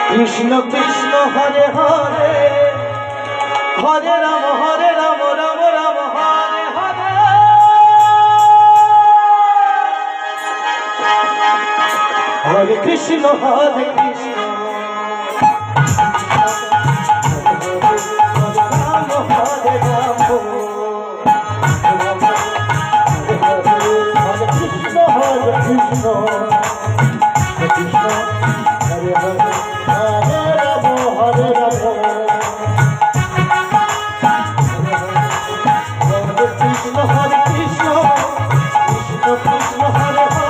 Krishna Krishna Hare Hare Hare Ram Ram Ram Hare Hare Hare Krishna Ram Hare Ram Hare Krishna Hare Krishna Krishna Hare Hare Hare Ram Hare Ram Hare Krishna Hare Krishna Krishna Krishna Hare Hare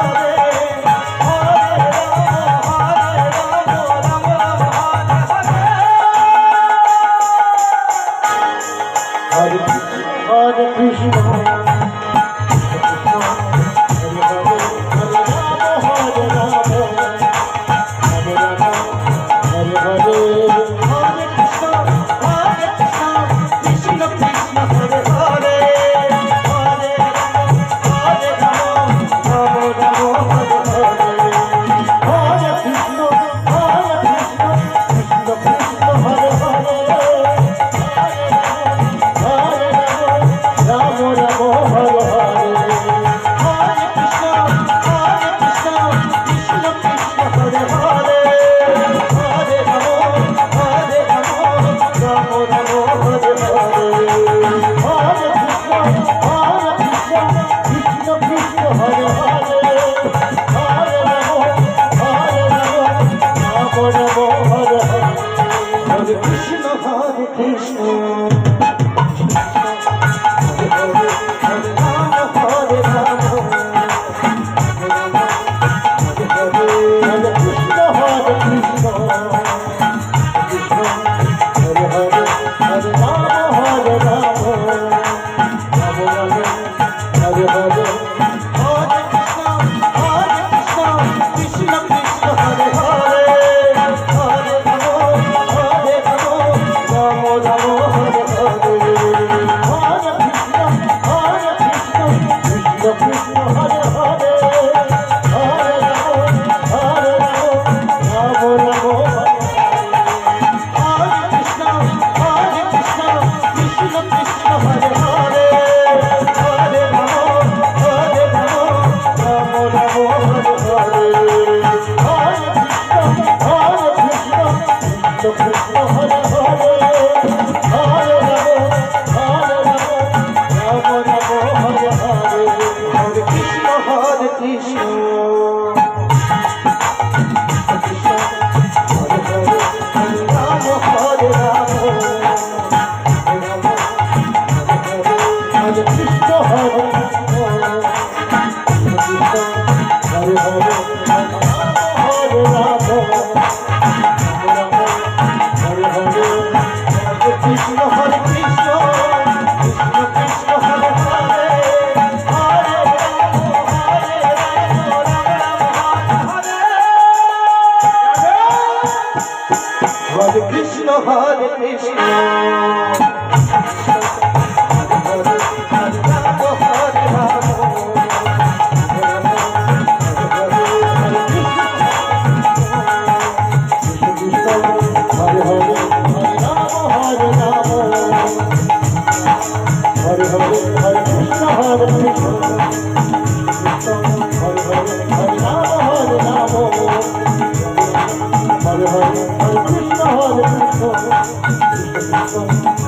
Hare Krishna, Hare Hare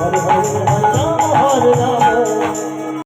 Hare Rama Hare Rama